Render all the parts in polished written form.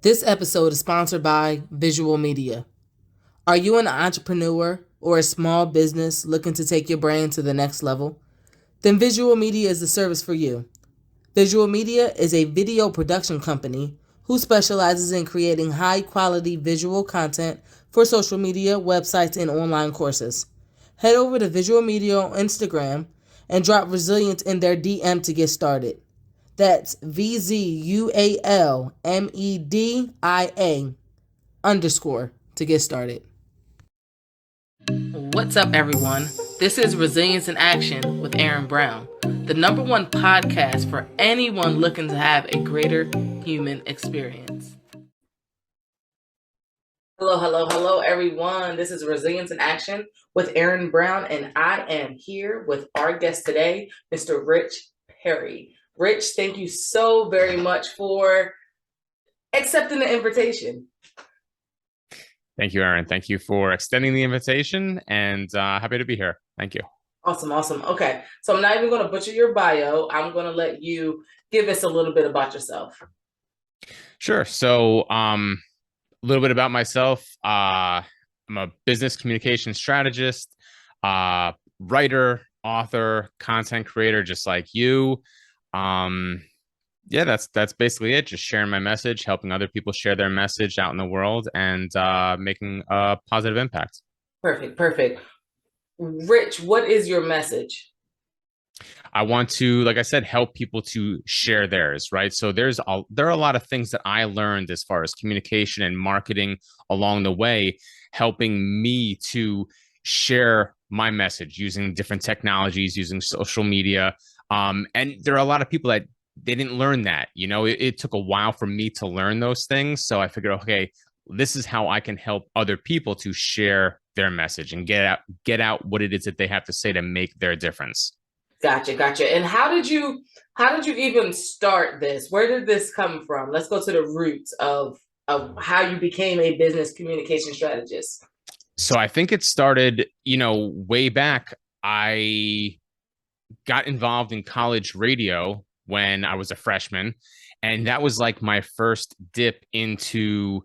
This episode is sponsored by Visual Media. Are you an entrepreneur or a small business looking to take your brand to the next level? Then Visual Media is the service for you. Visual Media is a video production company who specializes in creating high quality visual content for social media, websites, and online courses. Head over to Visual Media on Instagram and drop Resilience in their DM to get started. That's VZUALMEDIA _ to get started. What's up, everyone? This is Resilience in Action with Erin Brown, the number one podcast for anyone looking to have a greater human experience. Hello, everyone. This is Resilience in Action with Erin Brown, and I am here with our guest today, Mr. Rich Perry. Rich, thank you so very much for accepting the invitation. Thank you, Erin. Thank you for extending the invitation, and happy to be here. Thank you. Awesome. Okay, so I'm not even going to butcher your bio. I'm going to let you give us a little bit about yourself. Sure. So a little bit about myself. I'm a business communication strategist, writer, author, content creator, just like you. Yeah, that's basically it. Just sharing my message, helping other people share their message out in the world, and making a positive impact. Perfect. Rich, what is your message? I want to, like I said, help people to share theirs, right? So there are a lot of things that I learned as far as communication and marketing along the way, helping me to share my message using different technologies, using social media. And there are a lot of people that they didn't learn that. It took a while for me to learn those things. So I figured, okay, this is how I can help other people to share their message and get out what it is that they have to say to make their difference. Gotcha. And how did you even start this? Where did this come from? Let's go to the roots of how you became a business communication strategist. So I think it started, way back. I got involved in college radio when I was a freshman, and that was like my first dip into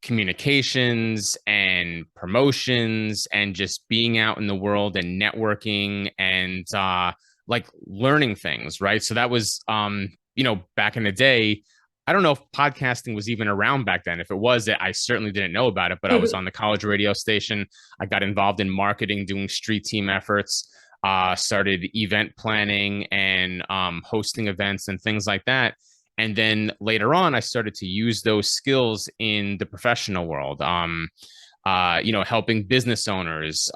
communications and promotions and just being out in the world and networking and like learning things, right? So that was, back in the day. I don't know if podcasting was even around back then. If it was, I certainly didn't know about it, but I was on the college radio station. I got involved in marketing, doing street team efforts, started event planning and hosting events and things like that. And then later on, I started to use those skills in the professional world. Helping business owners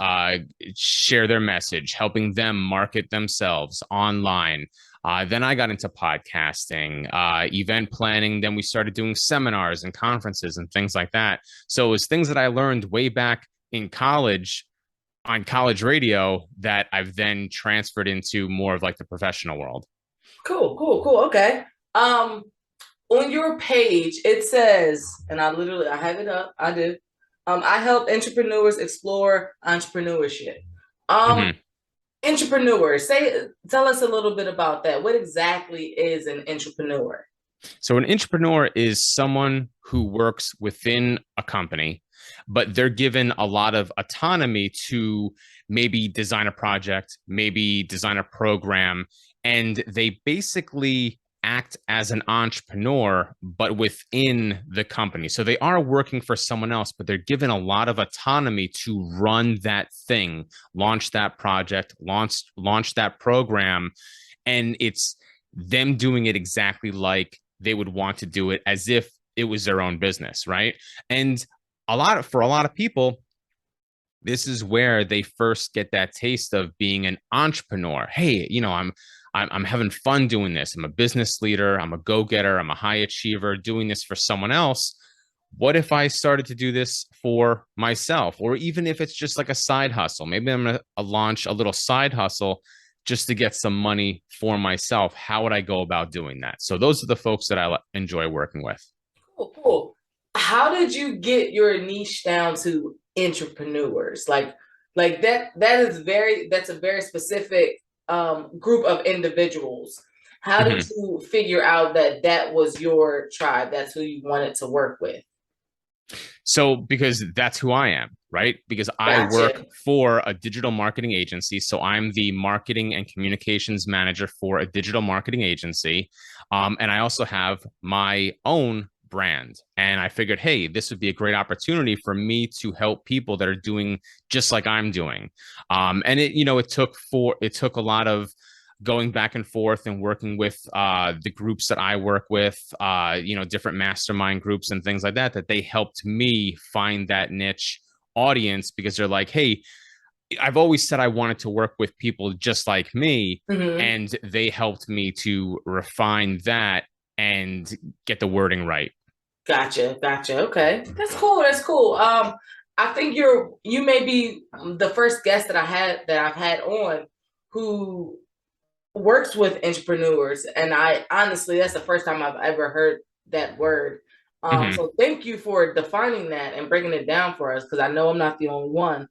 share their message, helping them market themselves online. Then I got into podcasting, event planning. Then we started doing seminars and conferences and things like that. So it was things that I learned way back in college on college radio that I've then transferred into more of like the professional world. Cool. Okay. On your page, it says, and I have it up. I do. I help entrepreneurs explore entrepreneurship. Mm-hmm. Entrepreneurs, tell us a little bit about that. What exactly is an entrepreneur? So an entrepreneur is someone who works within a company, but they're given a lot of autonomy to maybe design a project, maybe design a program, and they basically act as an entrepreneur, but within the company. So they are working for someone else, but they're given a lot of autonomy to run that thing, launch that project, launch that program. And it's them doing it exactly like they would want to do it, as if it was their own business, right? And for a lot of people, this is where they first get that taste of being an entrepreneur. Hey, I'm having fun doing this. I'm a business leader. I'm a go-getter. I'm a high achiever doing this for someone else. What if I started to do this for myself? Or even if it's just like a side hustle, maybe I'm going to launch a little side hustle just to get some money for myself. How would I go about doing that? So those are the folks that I enjoy working with. Cool. How did you get your niche down to entrepreneurs? Like that's a very specific group of individuals. How did Mhm. you figure out that that was your tribe? That's who you wanted to work with? So, because that's who I am, right? Because I work Gotcha. for a digital marketing agency. So, I'm the marketing and communications manager for a digital marketing agency. And I also have my own brand. And I figured, hey, this would be a great opportunity for me to help people that are doing just like I'm doing. And it took a lot of going back and forth and working with the groups that I work with, different mastermind groups and things like that, that they helped me find that niche audience because they're like, hey, I've always said I wanted to work with people just like me. Mm-hmm. And they helped me to refine that and get the wording right. Gotcha, gotcha. Okay, that's cool. That's cool. I think you may be the first guest that I've had on who works with entrepreneurs, and I honestly that's the first time I've ever heard that word. Mm-hmm. So thank you for defining that and breaking it down for us because I know I'm not the only one.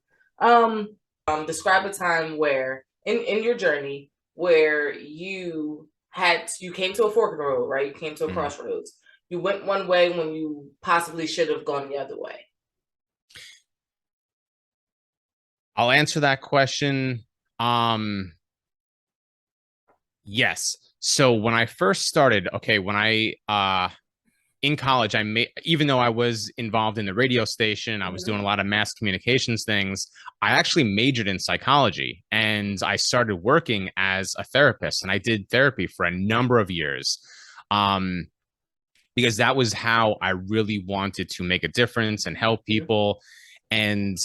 Describe a time where in your journey where you came to a fork in the road, right? You came to a Mm-hmm. crossroads. You went one way when you possibly should have gone the other way. I'll answer that question. Um, yes. So when I first started, okay, when I in college, I made, even though I was involved in the radio station, I was doing a Mm-hmm. lot of mass communications things. I actually majored in psychology and I started working as a therapist. And I did therapy for a number of years um, because that was how I really wanted to make a difference and help people. And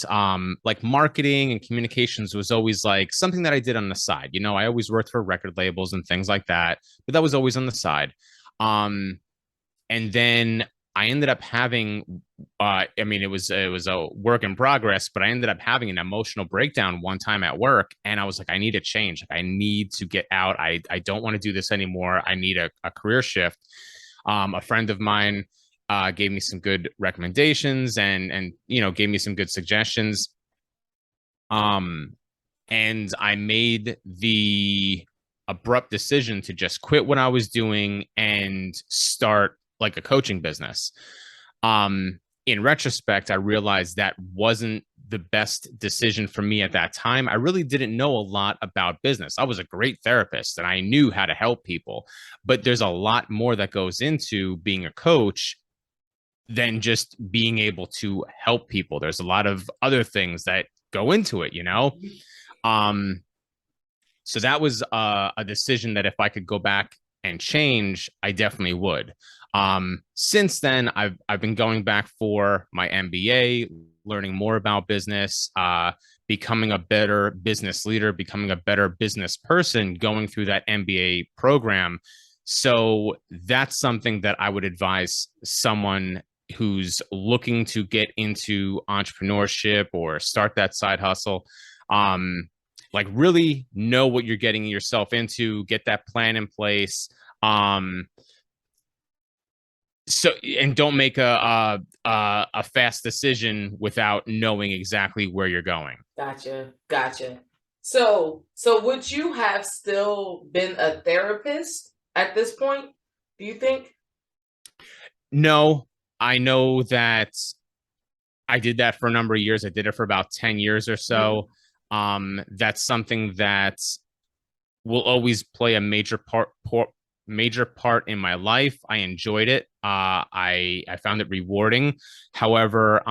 like marketing and communications was always like something that I did on the side. You know, I always worked for record labels and things like that, but that was always on the side. Um, and then I ended up having I mean it was a work in progress, but I ended up having an emotional breakdown one time at work and I was like I need a change. Like I need to get out. I don't want to do this anymore. I need a career shift. A friend of mine gave me some good recommendations and gave me some good suggestions. Um and I made the abrupt decision to just quit what I was doing and start like a coaching business. In retrospect, I realized that wasn't the best decision for me at that time. I really didn't know a lot about business. I was a great therapist and I knew how to help people, but there's a lot more that goes into being a coach than just being able to help people. There's a lot of other things that go into it, you know? Um, so that was a decision that if I could go back and change, I definitely would. Since then, I've been going back for my MBA, learning more about business, becoming a better business leader, becoming a better business person, going through that MBA program. So that's something that I would advise someone who's looking to get into entrepreneurship or start that side hustle. Um, like really know what you're getting yourself into, get that plan in place. Um, so and don't make a fast decision without knowing exactly where you're going. Gotcha, gotcha. So would you have still been a therapist at this point? Do you think? No, I know that I did that for a number of years. I did it for about 10 years or Mhm. so. That's something that will always play a major part in my life. I enjoyed it. I found it rewarding. However,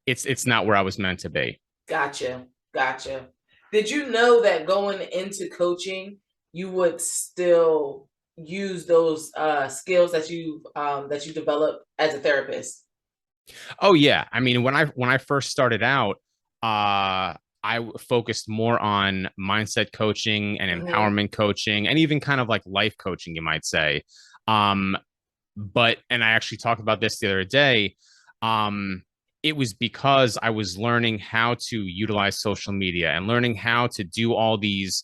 it's not where I was meant to be. Gotcha, gotcha. Did you know that going into coaching, you would still use those skills that you developed as a therapist? Oh yeah, I mean when I first started out, I focused more on mindset coaching and Hmm. empowerment coaching, and even kind of like life coaching, you might say. Um, but and I actually talked about this the other day. Um, it was because I was learning how to utilize social media and learning how to do all these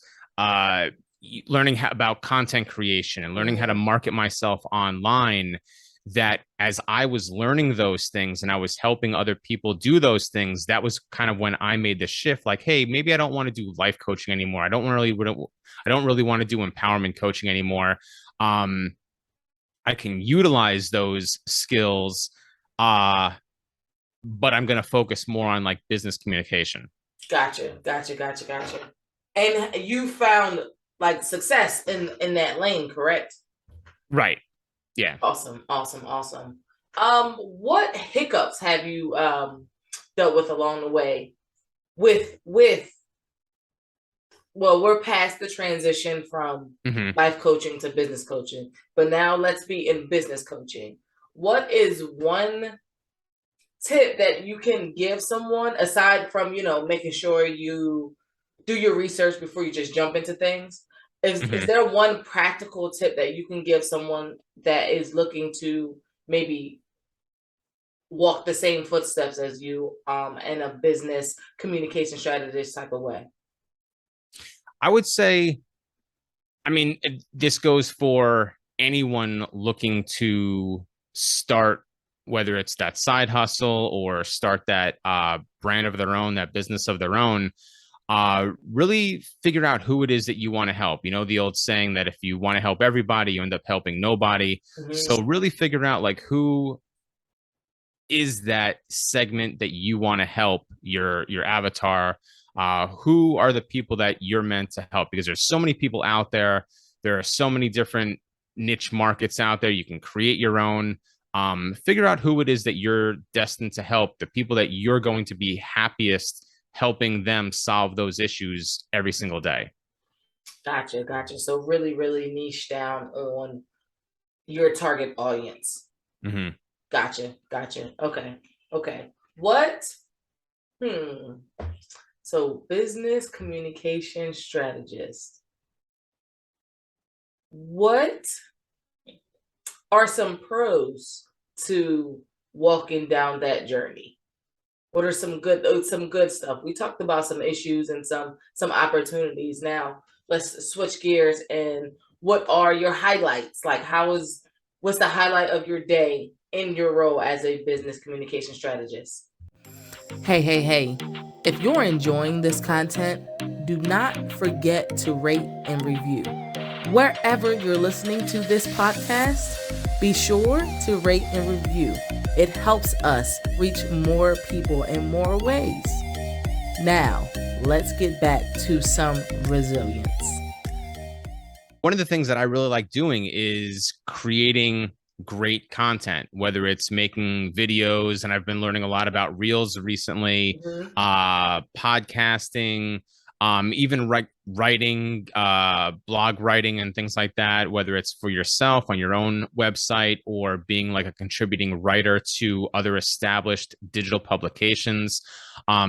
learning about content creation and learning how to Hmm. market myself online that as I was learning those things and I was helping other people do those things, that was kind of when I made the shift. Like, hey, maybe I don't want to do life coaching anymore. I don't really want to do empowerment coaching anymore. I can utilize those skills, but I'm going to focus more on like business communication. Gotcha. And you found like success in that lane, correct? Right. Yeah. Awesome. What hiccups have you dealt with along the way with well, we're past the transition from life coaching to business coaching, but now let's be in business coaching. What is one tip that you can give someone aside from, making sure you do your research before you just jump into things? Is there one practical tip that you can give someone that is looking to maybe walk the same footsteps as you in a business communication strategist type of way? I would say, I mean, this goes for anyone looking to start, whether it's that side hustle or start that brand of their own, that business of their own. Really figure out who it is that you want to help. You know, the old saying that if you want to help everybody, you end up helping nobody. So really figure out like who is that segment that you want to help, your avatar. Who are the people that you're meant to help? Because there's so many people out there. There are so many different niche markets out there. You can create your own. Figure out who it is that you're destined to help, the people that you're going to be happiest helping them solve those issues every single day. Gotcha. So really, really niche down on your target audience. Gotcha. Okay. What? So business communication strategist. What are some pros to walking down that journey? What are some good stuff? We talked about some issues and some opportunities. Now let's switch gears. And what are your highlights? Like, what's the highlight of your day in your role as a business communication strategist? Hey. If you're enjoying this content, do not forget to rate and review. Wherever you're listening to this podcast, be sure to rate and review. It helps us reach more people in more ways. Now, let's get back to some resilience. One of the things that I really like doing is creating great content, whether it's making videos, and I've been learning a lot about reels recently, podcasting, even writing, blog writing and things like that, whether it's for yourself on your own website or being like a contributing writer to other established digital publications.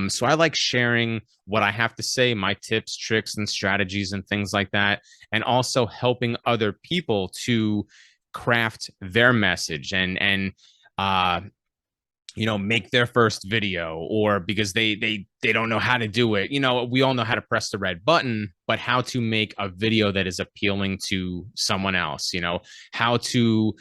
So I like sharing what I have to say, my tips, tricks, and strategies and things like that, and also helping other people to craft their message and make their first video, or because they don't know how to do it. We all know how to press the red button, but how to make a video that is appealing to someone else, how to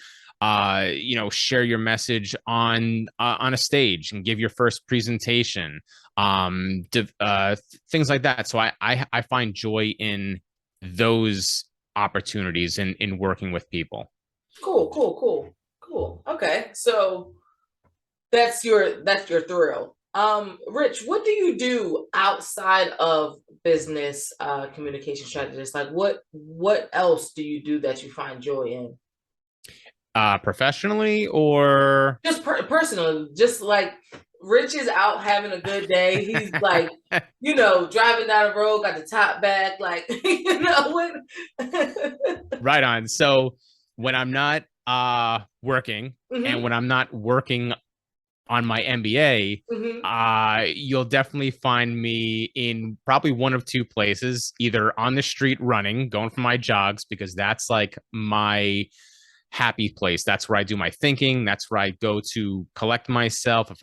share your message on a stage and give your first presentation, things like that. So I find joy in those opportunities in working with people. Cool. Okay, so that's your thrill. Rich, what do you do outside of business communication strategist? Like what else do you do that you find joy in? Professionally or just personally? Just like Rich is out having a good day. He's like, driving down the road, got the top back, like, what? Right on. So when I'm not working and when I'm not working on my MBA, you'll definitely find me in probably one of two places, either on the street running, going for my jogs, because that's like my happy place. That's where I do my thinking. That's where I go to collect myself if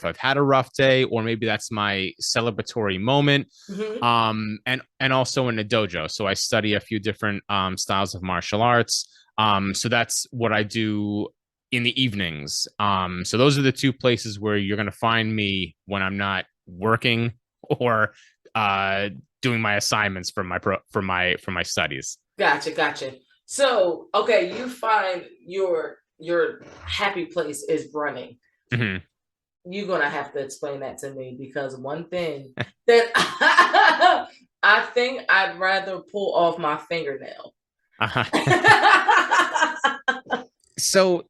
I've had a rough day, or maybe that's my celebratory moment. And also in a dojo. So I study a few different styles of martial arts. So that's what I do in the evenings. So those are the two places where you're going to find me when I'm not working or uh, doing my assignments for my studies. Gotcha. So, okay, you find your happy place is running. Mm-hmm. You're gonna have to explain that to me, because one thing that I think I'd rather pull off my fingernail. Uh-huh. So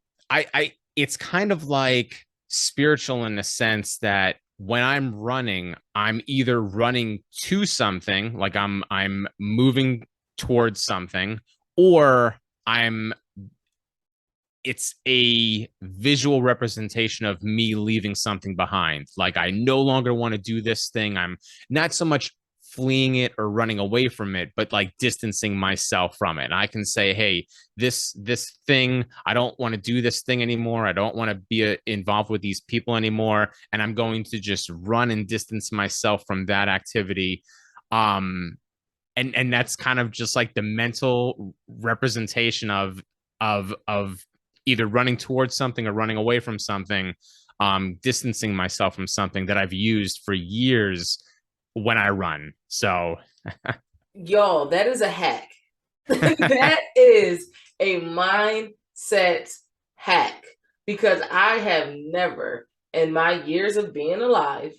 it's kind of like spiritual in the sense that when I'm running, I'm either running to something, like I'm moving towards something, or I'm it's a visual representation of me leaving something behind. Like I no longer want to do this thing. I'm not so much fleeing it or running away from it, but like distancing myself from it. And I can say, hey, this thing, I don't want to do this thing anymore. I don't want to be involved with these people anymore. And I'm going to just run and distance myself from that activity. And that's kind of just like the mental representation of either running towards something or running away from something, distancing myself from something that I've used for years when I run. So, Y'all, that is a hack. That is a mindset hack, because I have never in my years of being alive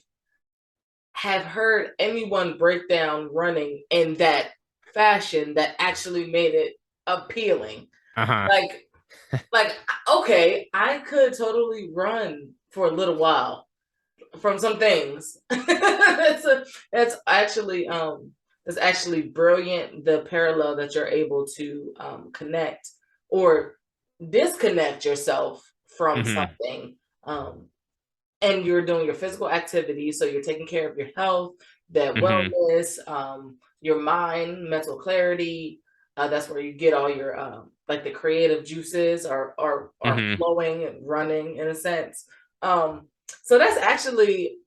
have heard anyone break down running in that fashion that actually made it appealing. uh-huh. Like, like, okay, I could totally run for a little while from some things. That's actually that's actually brilliant. The parallel that you're able to connect or disconnect yourself from Mm-hmm. something, and you're doing your physical activity, so you're taking care of your health, that Mm-hmm. wellness, your mind, mental clarity. That's where you get all your like the creative juices are Mm-hmm. flowing and running in a sense. Um, so that's actually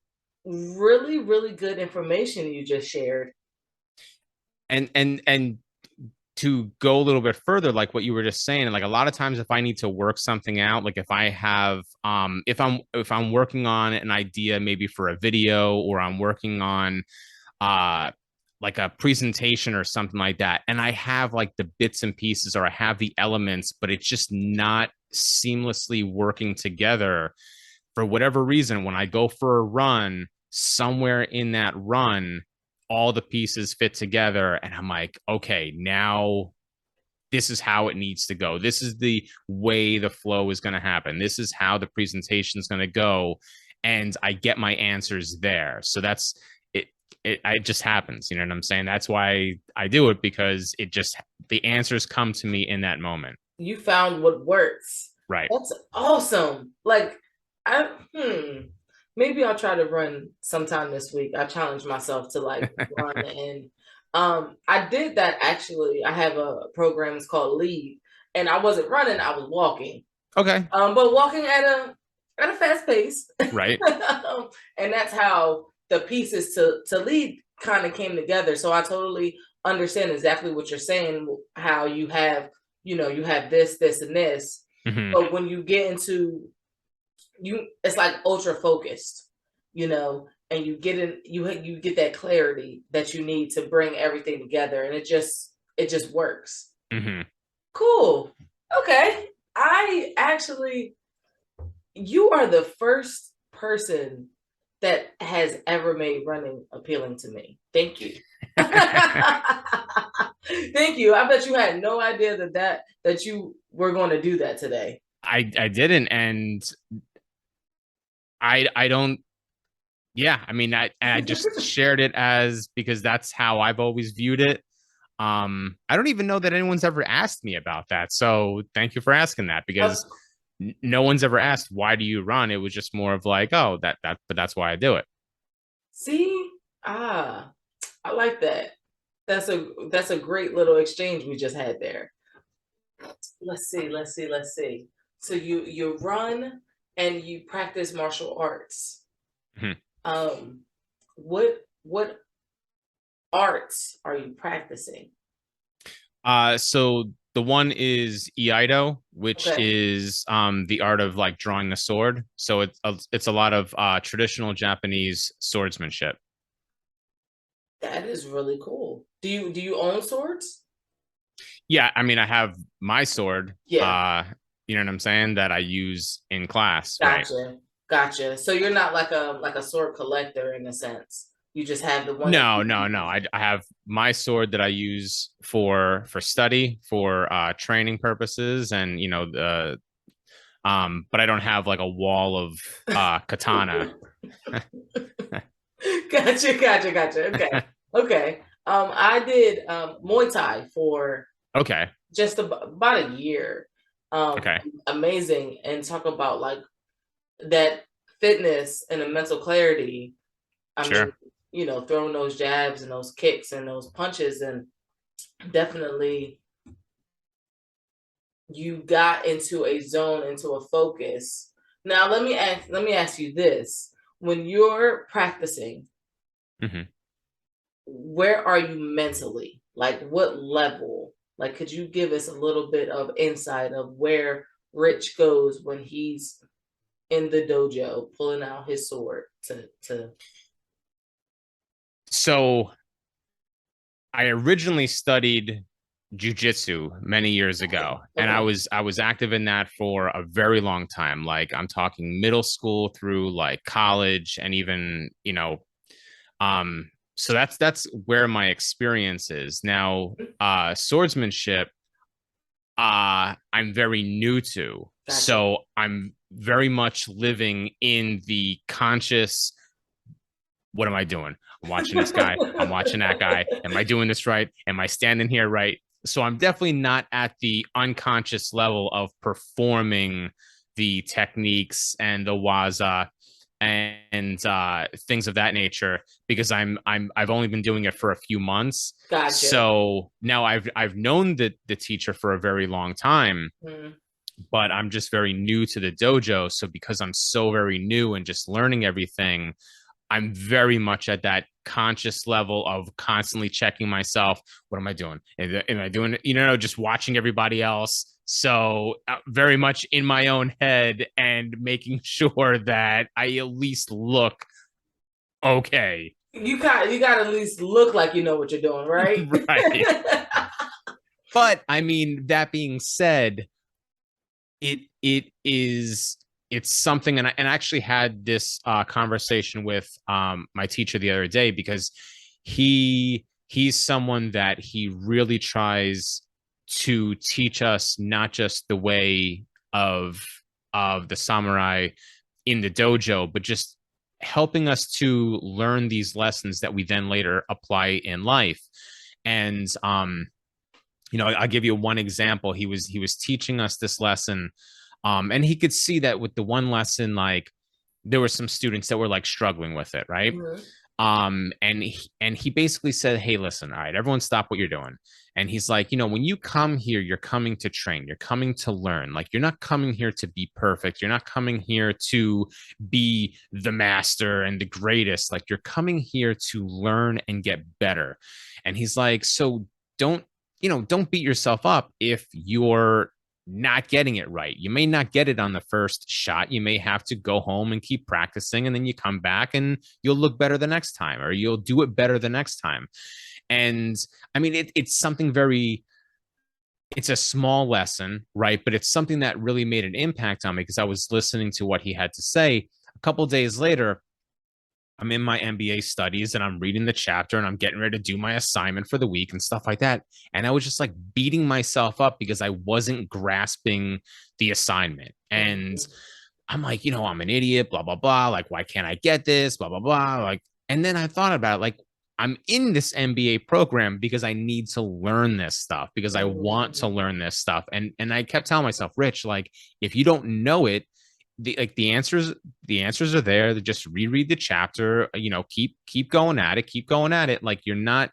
really good information you just shared. And to go a little bit further, like what you were just saying, like a lot of times if I need to work something out, like if I have if I'm working on an idea maybe for a video, or I'm working on uh like a presentation or something like that, and I have like the bits and pieces, or I have the elements, but it's just not seamlessly working together for whatever reason. When I go for a run, somewhere in that run, all the pieces fit together, and I'm like, okay, now this is how it needs to go. This is the way the flow is going to happen. This is how the presentation is going to go. And I get my answers there. So that's it. It just happens. You know what I'm saying? That's why I do it, because the answers come to me in that moment. You found what works. Right. That's awesome. Like, I maybe I'll try to run sometime this week. I challenge myself to like run, and I did that actually. I have a program, it's called Lead, and I wasn't running, I was walking. Okay. But walking at a fast pace. Right. And that's how the pieces to Lead kind of came together. So I totally understand exactly what you're saying, how you have, you have this and this. Mm-hmm. But when you get into it's like ultra focused, and you get in, you get that clarity that you need to bring everything together, and it just works. Mm-hmm. Cool. Okay. I actually, you are the first person that has ever made running appealing to me. Thank you. Thank you. I bet you had no idea that you were going to do that today. I didn't, and I don't. Yeah, I mean, I just shared it as because that's how I've always viewed it. I don't even know that anyone's ever asked me about that. So thank you for asking that, because Of no one's ever asked, why do you run? It was just more of like, oh, but that's why I do it. See, ah, I like that. That's a great little exchange we just had there. Let's see. So you run and you practice martial arts. Mhm. Um, what arts are you practicing? So The one is Iaido, which Okay. is the art of like drawing the sword. So it's a lot of traditional Japanese swordsmanship. That is really cool. Do you own swords? Yeah, I mean, I have my sword. Yeah. You know what I'm saying? That I use in class, right? Gotcha. Gotcha. So you're not like a sword collector in a sense. You just have the one that No, you no, no. use. I have my sword that I use for study, for training purposes, and the but I don't have like a wall of katana. Gotcha, gotcha, gotcha. Okay. Okay. I did Muay Thai for Okay, just about a year. Um, okay, Amazing. And talk about like that fitness and the mental clarity. I mean, sure. throwing those jabs and those kicks and those punches, and definitely you got into a zone, into a focus. Now let me ask you this. When you're practicing, Hmm. where are you mentally? Like what level? Like could you give us a little bit of insight of where Rich goes when he's in the dojo pulling out his sword to So I originally studied jujitsu many years Okay. ago, and I Okay. was I was active in that for a very long time. Like I'm talking middle school through like college, and even so that's where my experience is now. Swordsmanship, I'm very new to, Gotcha. so I'm very much living in the conscious. What am I doing? I'm watching this guy. I'm watching that guy. Am I doing this right? Am I standing here right? So I'm definitely not at the unconscious level of performing the techniques and the waza and things of that nature because I've only been doing it for a few months. Gotcha. So now I've known the teacher for a very long time, Mm, but I'm just very new to the dojo. So because I'm so very new and just learning everything, I'm very much at that conscious level of constantly checking myself. What am I doing? Am I doing it? Just watching everybody else. So very much in my own head and making sure that I at least look okay. you got to at least look like you know what you're doing, right? Right. But I mean, that being said, it's something, and I actually had this conversation with my teacher the other day because he's someone that he really tries to teach us not just the way of of the samurai in the dojo, but just helping us to learn these lessons that we then later apply in life. And I'll give you one example. He was teaching us this lesson, and he could see that with the one lesson, like there were some students that were like struggling with it, right? Mhm. And he basically said, "Hey, listen, all right, everyone, stop what you're doing." And he's like, when you come here, you're coming to train, you're coming to learn. Like you're not coming here to be perfect. You're not coming here to be the master and the greatest. Like you're coming here to learn and get better. And he's like, so don't don't beat yourself up if you're not getting it right. You may not get it on the first shot. You may have to go home and keep practicing, and then you come back and you'll look better the next time, or you'll do it better the next time. And I mean, it's something very, it's a small lesson, right? But it's something that really made an impact on me because I was listening to what he had to say. A couple of days later, I'm in my MBA studies and I'm reading the chapter and I'm getting ready to do my assignment for the week and stuff like that. And I was just like beating myself up because I wasn't grasping the assignment. And Mhm. I'm like, I'm an idiot, blah, blah, blah. Like, why can't I get this? Blah, blah, blah. Like, and then I thought about it, like, I'm in this MBA program because I need to learn this stuff, because I want to Mhm. learn this stuff. And I kept telling myself, Rich, like, if you don't know it, the answers are there. Just reread the chapter, keep going at it, keep going at it. Like you're not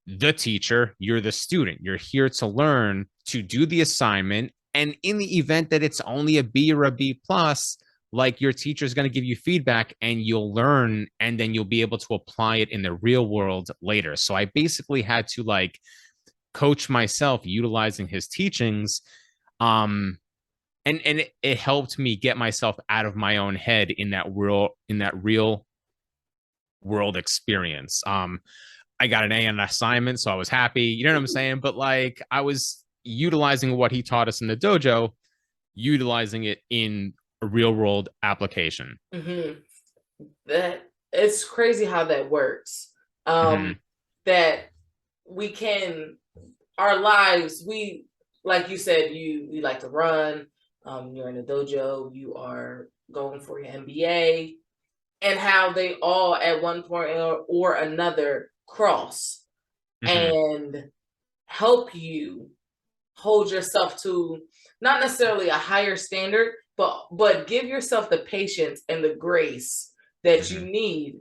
the teacher, you're the student. You're here to learn, to do the assignment. And in the event that it's only a B or a B plus, like your teacher is going to give you feedback and you'll learn, and then you'll be able to apply it in the real world later. So I basically had to like coach myself utilizing his teachings. And it helped me get myself out of my own head in that real world experience. I got an A on an assignment, so I was happy. You know what I'm saying? But like, I was utilizing what he taught us in the dojo, utilizing it in a real world application. Mm-hmm. That it's crazy how that works. Mm-hmm. That we can our lives. We like you said, you like to run. You're in the dojo. You are going for your MBA, and how they all at one point or another cross Mm-hmm. and help you hold yourself to not necessarily a higher standard, but give yourself the patience and the grace that you Mm-hmm. need.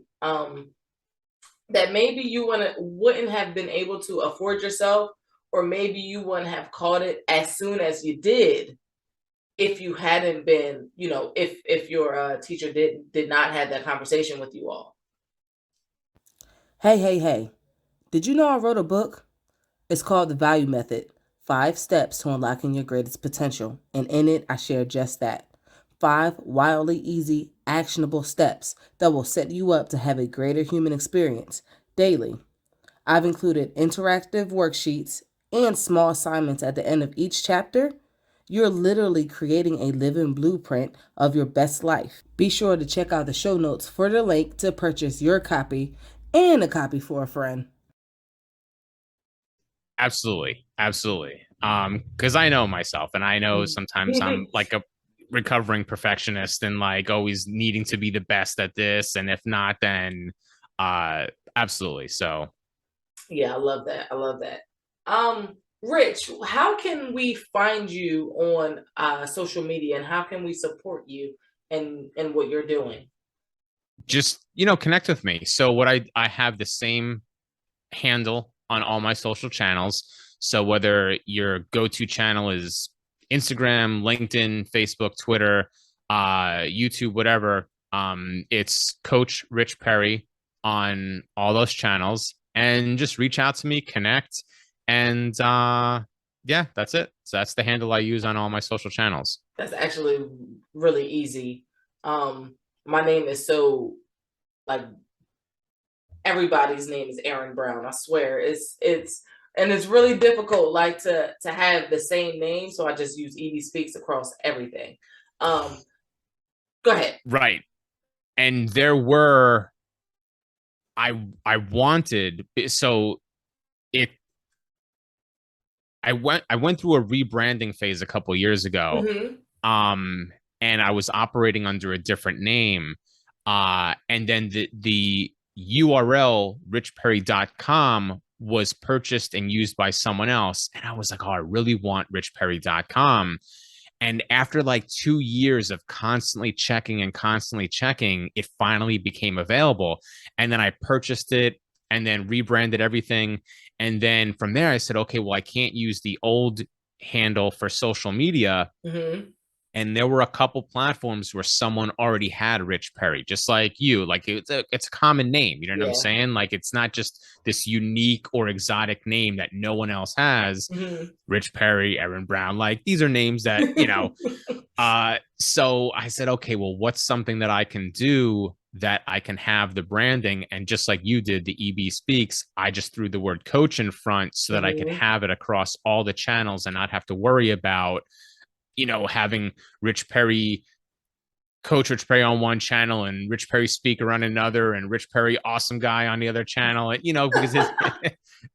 That maybe you wouldn't have been able to afford yourself, or maybe you wouldn't have caught it as soon as you did if you hadn't been, if your teacher did not have that conversation with you all. Hey, hey, hey. Did you know I wrote a book? It's called The Value Method 5 Steps to Unlocking Your Greatest Potential. And in it, I share just that 5 wildly easy, actionable steps that will set you up to have a greater human experience daily. I've included interactive worksheets and small assignments at the end of each chapter. You're literally creating a living blueprint of your best life. Be sure to check out the show notes for the link to purchase your copy and a copy for a friend. Absolutely. Absolutely. Because I know myself, and I know sometimes I'm like a recovering perfectionist and like always needing to be the best at this. And if not, then absolutely. So Yeah, I love that. I love that. Rich, how can we find you on social media, and how can we support you in what you're doing? just connect with me. So what I have the same handle on all my social channels. So whether your go-to channel is Instagram, LinkedIn, Facebook, Twitter, YouTube, whatever, it's Coach Rich Perry on all those channels, and just reach out to me, connect, and yeah, that's it. So that's the handle I use on all my social channels. That's actually really easy. My name is so like everybody's name is Erin Brown. I swear it's really difficult like to have the same name, so I just use Edie Speaks across everything. Go ahead. Right. And there were I wanted so it I went through a rebranding phase a couple years ago. Mm-hmm. Um and I was operating under a different name. And then the URL richperry.com was purchased and used by someone else. And I was like, oh, I really want richperry.com. And after like 2 years of constantly checking, it finally became available. And then I purchased it and then rebranded everything. And then from there, I said, okay, well, I can't use the old handle for social media. Mm-hmm. And there were a couple platforms where someone already had Rich Perry, just like you. Like it's a common name, you know what I'm Yeah. saying? Like it's not just this unique or exotic name that no one else has. Mm-hmm. Rich Perry, Erin Brown, like these are names that So I said, okay, well, what's something that I can do that I can have the branding? And just like you did, the EB Speaks, I just threw the word coach in front so that I could Mm-hmm. have it across all the channels and not have to worry about having Rich Perry, Coach Rich Perry on one channel and Rich Perry speaker on another, and Rich Perry awesome guy on the other channel. Because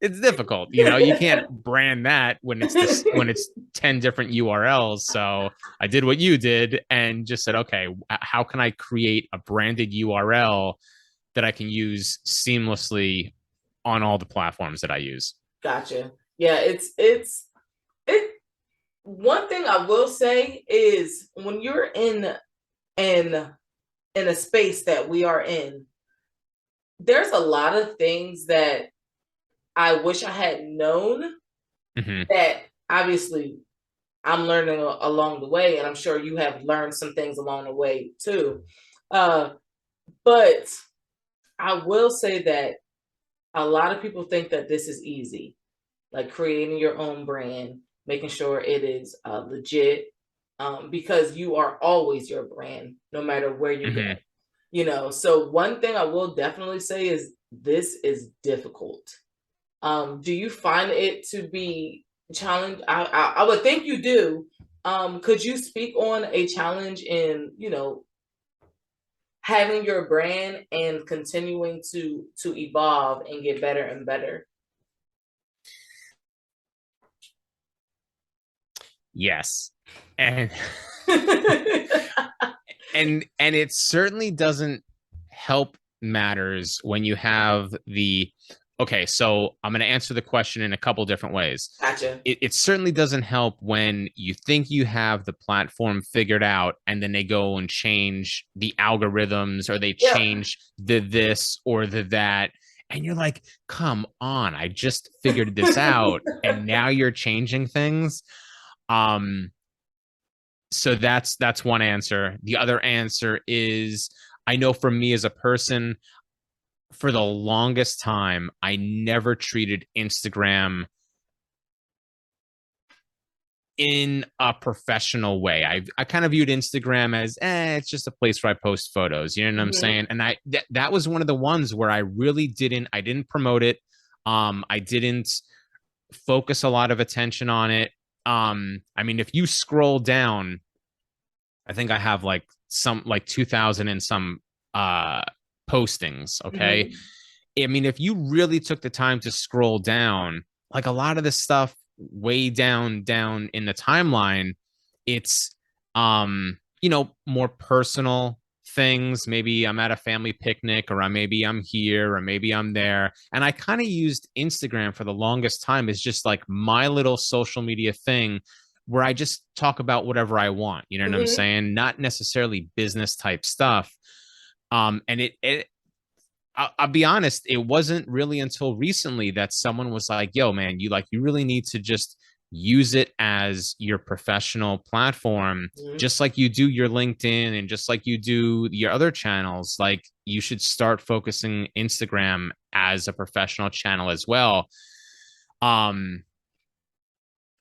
it's difficult. You can't brand that when it's 10 different URLs. So I did what you did and just said, okay, how can I create a branded URL that I can use seamlessly on all the platforms that I use? Gotcha. Yeah, it. One thing I will say is when you're in in a space that we are in, there's a lot of things that I wish I had known Mm-hmm. that obviously I'm learning along the way, and I'm sure you have learned some things along the way too. Uh, but I will say that a lot of people think that this is easy. like creating your own brand, making sure it is legit, because you are always your brand, no matter where you go. You know, so one thing I will definitely say is this is difficult. Do you find it to be challenge? I would think you do. Could you speak on a challenge in, you know, having your brand and continuing to evolve and get better and better? Yes. And and it certainly doesn't help matters when you have the okay, so I'm going to answer the question in a couple different ways. Gotcha. It certainly doesn't help when you think you have the platform figured out and then they go and change the algorithms or they change the this or the that. And you're like, come on, I just figured this out. And now you're changing things. So that's one answer. The other answer is I know for me as a person, for the longest time, I never treated Instagram in a professional way. I kind of viewed Instagram as it's just a place where I post photos. You know what I'm saying? And that was one of the ones where I really didn't promote it. I didn't focus a lot of attention on it. I mean, if you scroll down, I think I have like 2,000 and some postings. Okay. I mean, if you really took the time to scroll down, like a lot of the stuff way down in the timeline, it's you know, more personal things. Maybe I'm at a family picnic, or maybe I'm here, or maybe I'm there. And I kind of used Instagram for the longest time as just like my little social media thing where I just talk about whatever I want. You know what I'm saying? Not necessarily business type stuff. And I'll be honest, it wasn't really until recently that someone was like, yo, man, you really need to just use it as your professional platform, just like you do your LinkedIn and just like you do your other channels. Like, you should start focusing Instagram as a professional channel as well.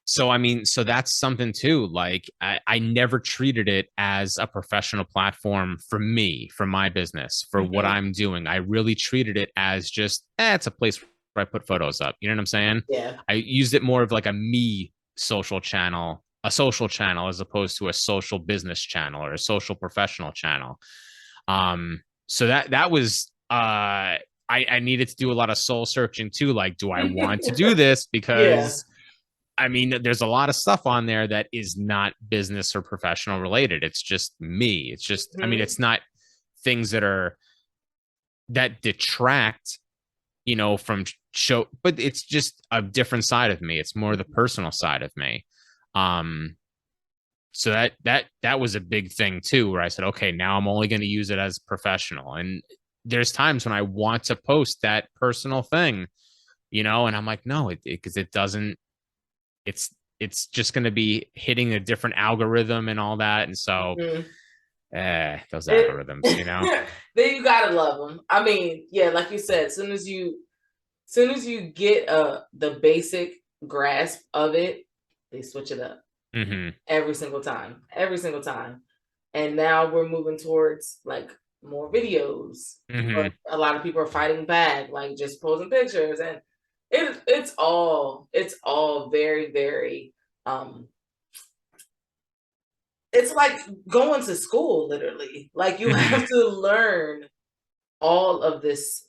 So, I mean, so that's something too. Like, I never treated it as a professional platform for me, for my business, for what I'm doing. I really treated it as just, it's a place where I put photos up. You know what I'm saying? Yeah. I used it more of like a me social channel, as opposed to a social business channel or a social professional channel. So that was, I needed to do a lot of soul searching too. Like, do I want to do this? Because I mean, there's a lot of stuff on there that is not business or professional related. It's just me. It's just, I mean, it's not things that detract, you know, from show, but it's just a different side of me. It's more the personal side of me. So that was a big thing too, where I said, okay, now I'm only going to use it as professional. And there's times when I want to post that personal thing, you know, and I'm like, no, because it doesn't, it's just going to be hitting a different algorithm and all that. And so, those algorithms, you know, then you gotta love them. I mean, yeah, like you said, as soon as you get the basic grasp of it, they switch it up every single time. And now we're moving towards like more videos. But a lot of people are fighting back, like just posting pictures, and it's all very, very it's like going to school, literally. Like, you have to learn all of this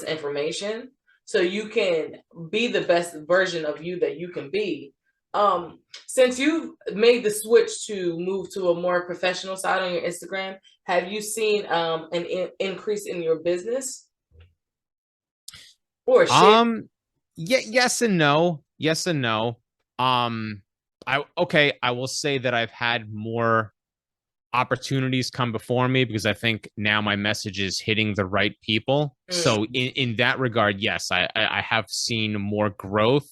information so you can be the best version of you that you can be. Since you've made the switch to move to a more professional side on your Instagram, have you seen an increase in your business or a shift? Yes and no. Yes and no. I will say that I've had more opportunities come before me because I think now my message is hitting the right people. So in that regard, yes, I have seen more growth.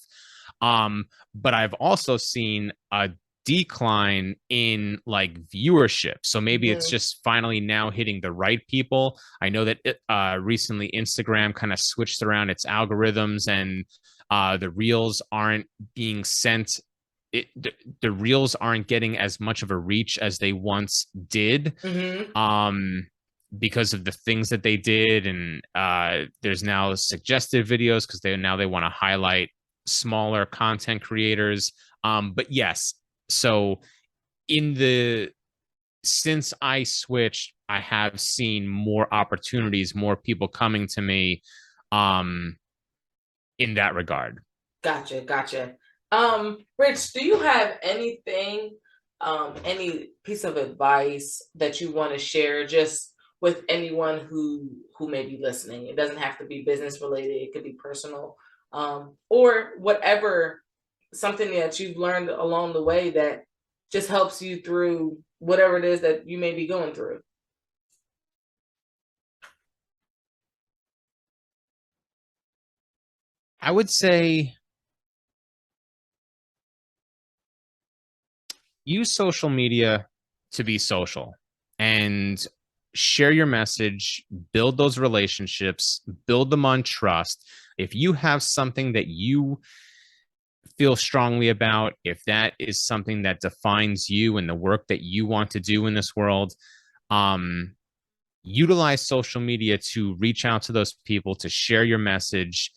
But I've also seen a decline in like viewership. So maybe it's just finally now hitting the right people. I know that recently Instagram kind of switched around its algorithms and The reels aren't being sent. The reels aren't getting as much of a reach as they once did. Because of the things that they did, and there's now suggested videos because they want to highlight smaller content creators. But yes, so since I switched, I have seen more opportunities, more people coming to me in that regard. Gotcha. Rich, do you have anything, any piece of advice that you want to share just with anyone who may be listening? It doesn't have to be business related, it could be personal, or whatever, something that you've learned along the way that just helps you through whatever it is that you may be going through. I would say use social media to be social and share your message, build those relationships, build them on trust. If you have something that you feel strongly about, if that is something that defines you and the work that you want to do in this world, utilize social media to reach out to those people, to share your message,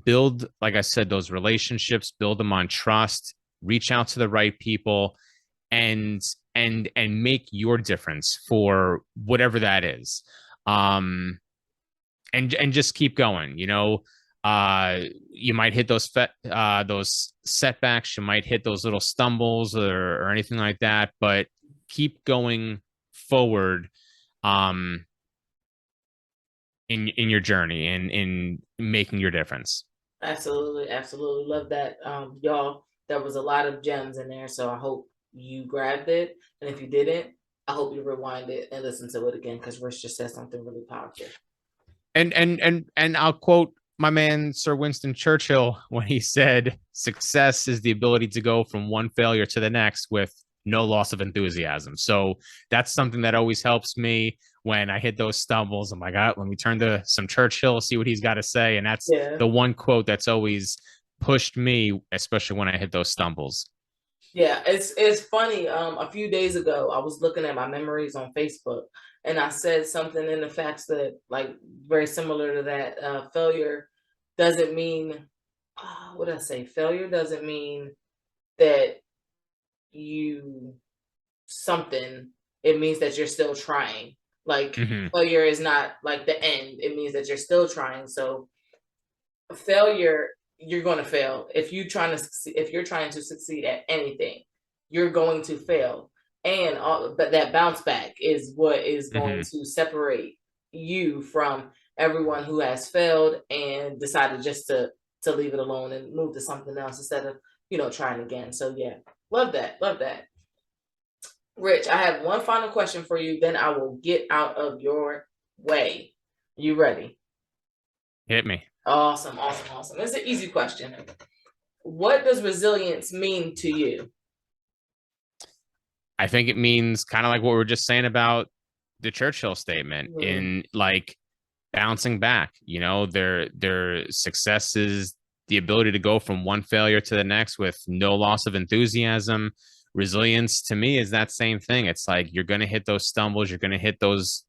build, like I said, those relationships, build them on trust, reach out to the right people, and make your difference for whatever that is. And just keep going. You might hit those setbacks, you might hit those little stumbles or anything like that, but keep going forward in your journey and in making your difference. Absolutely love that. Y'all, there was a lot of gems in there, so I hope you grabbed it, and if you didn't, I hope you rewind it and listen to it again, because Rich just said something really powerful. And I'll quote my man Sir Winston Churchill when he said, "Success is the ability to go from one failure to the next with no loss of enthusiasm." So that's something that always helps me when I hit those stumbles. I'm like, let me turn to some Churchill, see what he's got to say. And that's the one quote that's always pushed me, especially when I hit those stumbles. Yeah, it's funny. A few days ago, I was looking at my memories on Facebook, and I said something in the facts that, like, very similar to that. Failure doesn't mean, what did I say? Failure doesn't mean that you something. It means that you're still trying. Like, failure is not like the end. It means that you're still trying. So failure, you're going to fail. If you're trying to succeed at anything, you're going to fail. And but that bounce back is what is going to separate you from everyone who has failed and decided just to leave it alone and move to something else instead of, trying again. So yeah, love that. Rich, I have one final question for you, then I will get out of your way. You ready? Hit me. Awesome. It's an easy question. What does resilience mean to you? I think it means kind of like what we were just saying about the Churchill statement, in like bouncing back. Their success is the ability to go from one failure to the next with no loss of enthusiasm. Resilience to me is that same thing. It's like you're going to hit those stumbles, you're going to hit those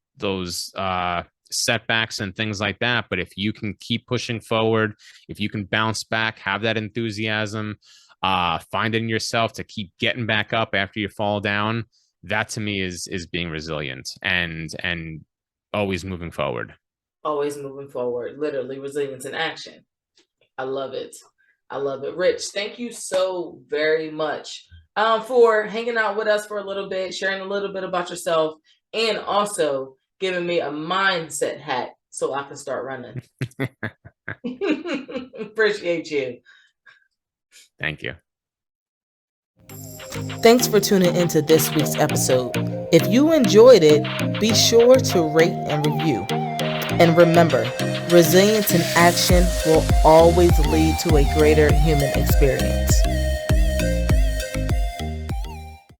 setbacks and things like that. But if you can keep pushing forward, if you can bounce back, have that enthusiasm, find in yourself to keep getting back up after you fall down, that to me is being resilient and always moving forward. Always moving forward. Literally resilience in action. I love it. Rich, thank you so very much for hanging out with us for a little bit, sharing a little bit about yourself, and also giving me a mindset hack so I can start running. Appreciate you. Thank you. Thanks for tuning into this week's episode. If you enjoyed it, be sure to rate and review. And remember, resilience in action will always lead to a greater human experience.